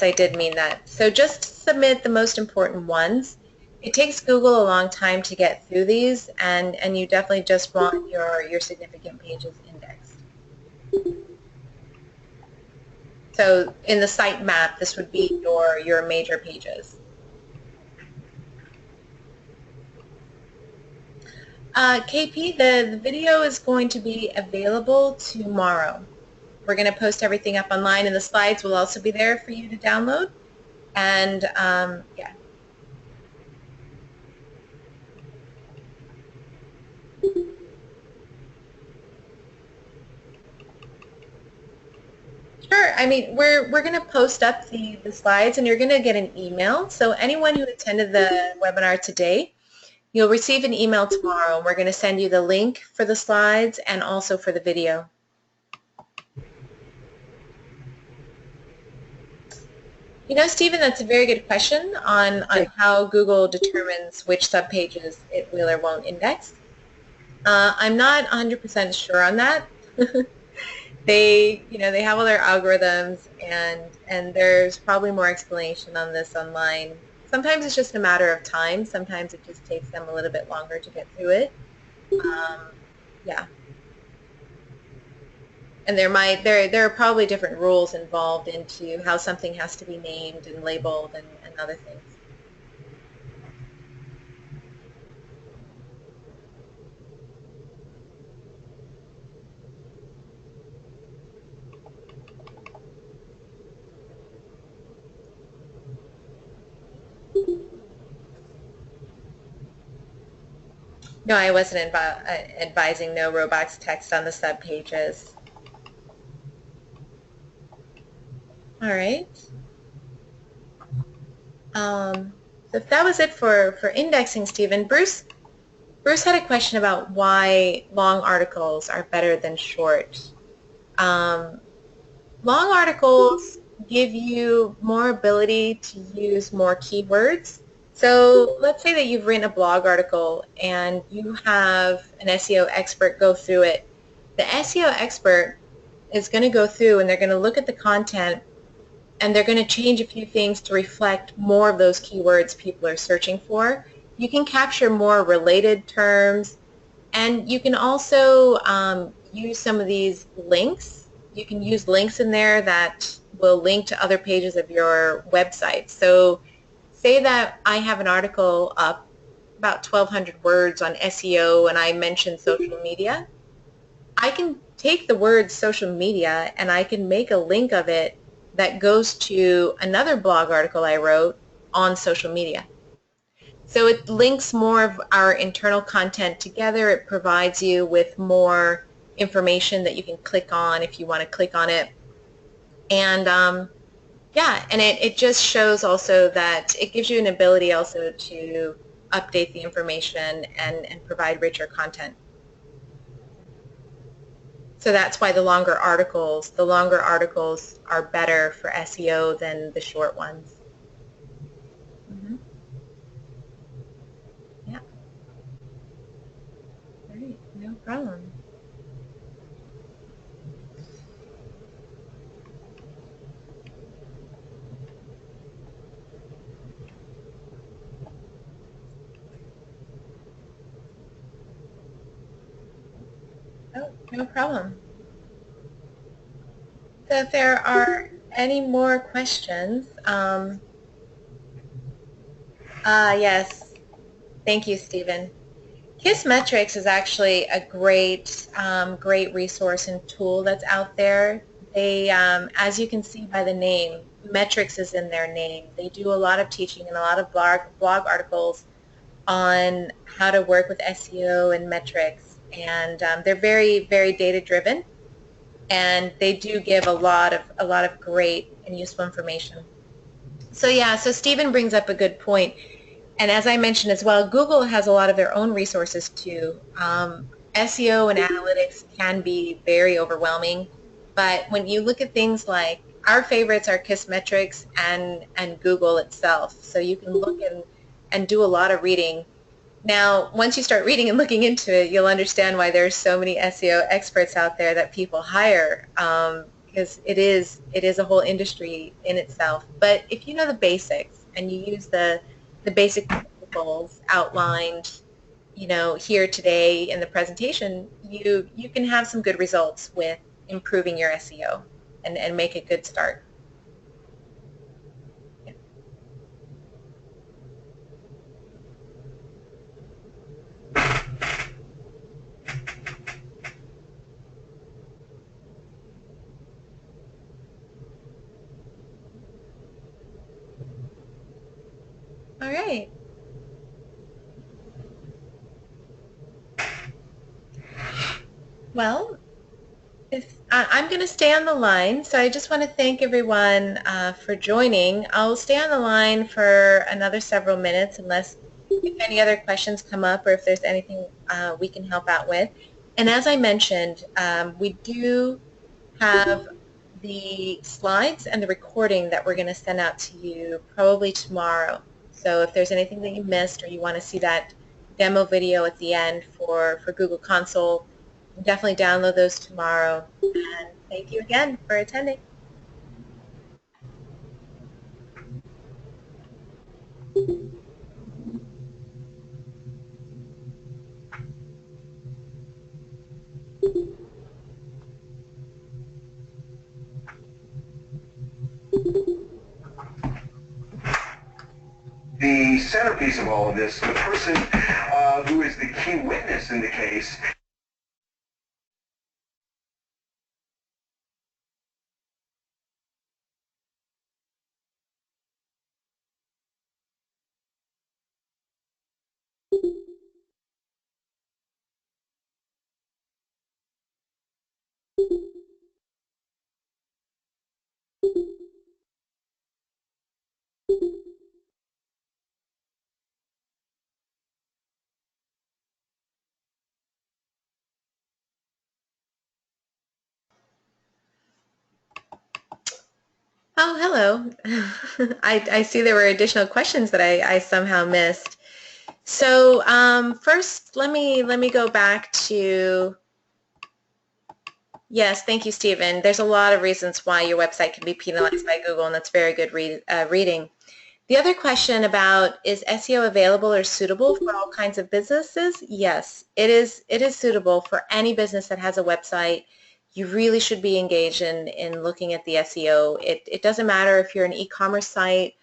Speaker 1: I did mean that. So just submit the most important ones. It takes Google a long time to get through these, and you definitely just want your significant pages indexed. So in the site map, this would be your major pages. KP, the video is going to be available tomorrow. We're going to post everything up online, and the slides will also be there for you to download. And yeah. Sure. I mean, we're going to post up the slides, and you're going to get an email. So anyone who attended the webinar today, you'll receive an email tomorrow. We're going to send you the link for the slides and also for the video. Stephen, that's a very good question on how Google determines which subpages it will or won't index. I'm not 100% sure on that. They have all their algorithms, and there's probably more explanation on this online. Sometimes it's just a matter of time. Sometimes it just takes them a little bit longer to get through it. Yeah. And there are probably different rules involved into how something has to be named and labeled and other things. No, I wasn't advising no robots text on the sub pages. All right. So if that was it for indexing, Stephen, Bruce had a question about why long articles are better than short. Um, Long articles give you more ability to use more keywords. So let's say that you've written a blog article and you have an SEO expert go through it. The SEO expert is going to go through and they're going to look at the content and they're going to change a few things to reflect more of those keywords people are searching for. You can capture more related terms, and you can also use some of these links. You can use links in there that will link to other pages of your website. So say that I have an article up about 1,200 words on SEO and I mention social media. I can take the word social media and I can make a link of it that goes to another blog article I wrote on social media. So it links more of our internal content together. It provides you with more information that you can click on if you want to click on it. And yeah, and it just shows also that it gives you an ability also to update the information and provide richer content. So that's why the longer articles are better for SEO than the short ones. Mm-hmm. Yeah. All right, no problem. Oh, no problem. So if there are any more questions, yes, thank you, Stephen. KISS Metrics is actually a great resource and tool that's out there. They, as you can see by the name, metrics is in their name. They do a lot of teaching and a lot of blog articles on how to work with SEO and metrics, and they're very data driven, and they do give a lot of great and useful information. So yeah, so Stephen brings up a good point. And as I mentioned as well, Google has a lot of their own resources too. SEO and analytics can be very overwhelming, but when you look at things like our favorites are Kissmetrics and Google itself. So you can look and do a lot of reading. Now, once you start reading and looking into it, you'll understand why there's so many SEO experts out there that people hire, because it is a whole industry in itself. But if you know the basics and you use the basic principles outlined, here today in the presentation, you can have some good results with improving your SEO and make a good start. All right. Well, I'm going to stay on the line, so I just want to thank everyone for joining. I'll stay on the line for another several minutes unless if any other questions come up or if there's anything we can help out with. And as I mentioned, we do have the slides and the recording that we're going to send out to you probably tomorrow. So if there's anything that you missed or you want to see that demo video at the end for Google Console, definitely download those tomorrow. And thank you again for attending.
Speaker 3: The centerpiece of all of this, the person who is the key witness in the case,
Speaker 1: Oh, hello. I see there were additional questions that I somehow missed. So first, let me go back to, yes, thank you, Stephen. There's a lot of reasons why your website can be penalized by Google, and that's very good reading. The other question about, is SEO available or suitable for all kinds of businesses? Yes, it is. It is suitable for any business that has a website. You really should be engaged in looking at the SEO. It doesn't matter if you're an e-commerce site,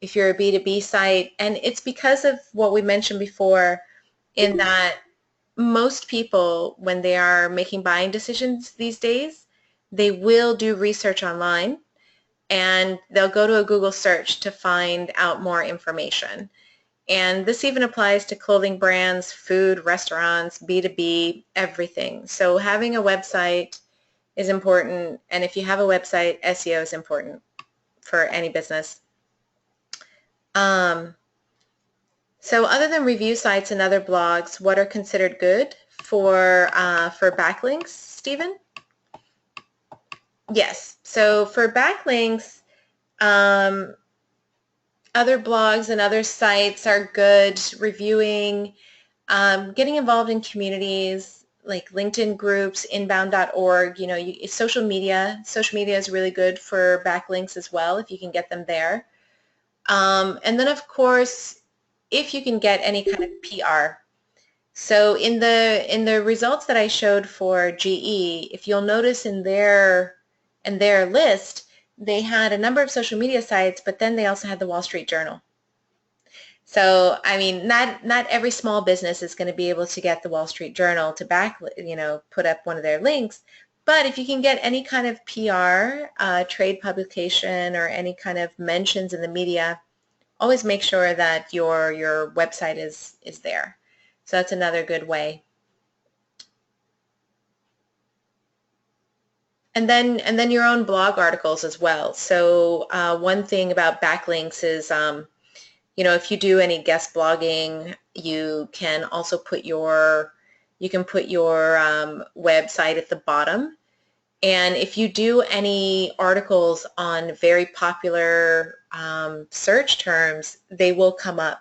Speaker 1: if you're a B2B site, and it's because of what we mentioned before, in that most people, when they are making buying decisions these days, they will do research online and they'll go to a Google search to find out more information. And this even applies to clothing brands, food, restaurants, B2B, everything. So having a website is important, and if you have a website, SEO is important for any business. So other than review sites and other blogs, what are considered good for backlinks, Stephen? Yes. So for backlinks, other blogs and other sites are good. Reviewing, getting involved in communities like LinkedIn groups, inbound.org. You know, social media. Social media is really good for backlinks as well if you can get them there. And then, of course, if you can get any kind of PR. So in the results that I showed for GE, if you'll notice in their list, they had a number of social media sites, but then they also had the Wall Street Journal. So I mean, not every small business is going to be able to get the Wall Street Journal to put up one of their links. But if you can get any kind of PR, trade publication, or any kind of mentions in the media, always make sure that your website is there. So that's another good way. And then your own blog articles as well. So one thing about backlinks is, if you do any guest blogging, you can also put your website at the bottom. And if you do any articles on very popular search terms, they will come up.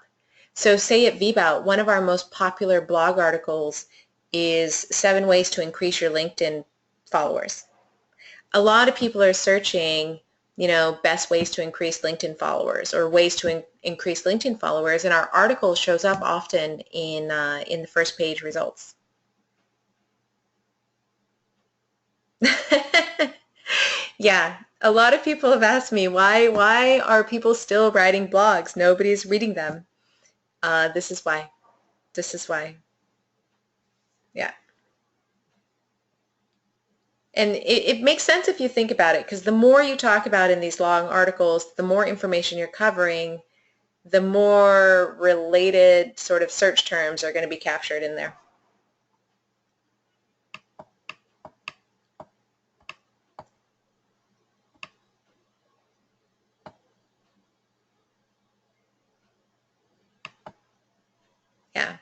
Speaker 1: So say at Vbout, one of our most popular blog articles is 7 ways to increase your LinkedIn followers. A lot of people are searching, best ways to increase LinkedIn followers or ways to increase LinkedIn followers, and our article shows up often in the first page results. Yeah, a lot of people have asked me, why are people still writing blogs? Nobody's reading them. This is why. This is why. Yeah. And it makes sense if you think about it, because the more you talk about in these long articles, the more information you're covering, the more related sort of search terms are going to be captured in there. Yeah.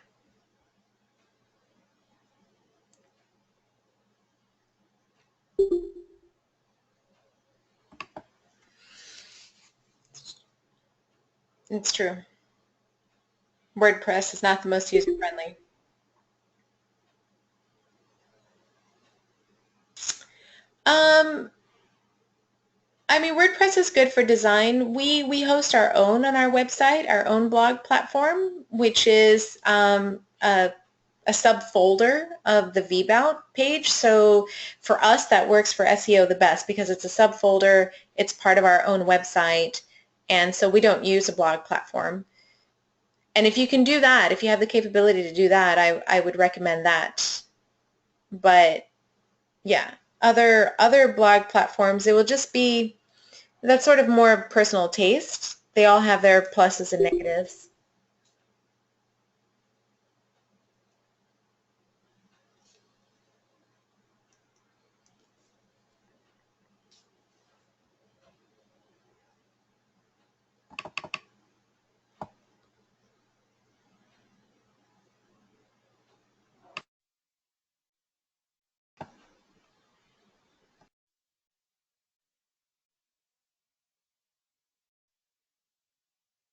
Speaker 1: It's true. WordPress is not the most user-friendly. I mean, WordPress is good for design. We host our own on our website, our own blog platform, which is a subfolder of the Vbout page. So for us, that works for SEO the best because it's a subfolder, it's part of our own website, and so we don't use a blog platform. And if you can do that, if you have the capability to do that, I would recommend that. But yeah, other blog platforms, it will just be, that's sort of more personal taste. They all have their pluses and negatives.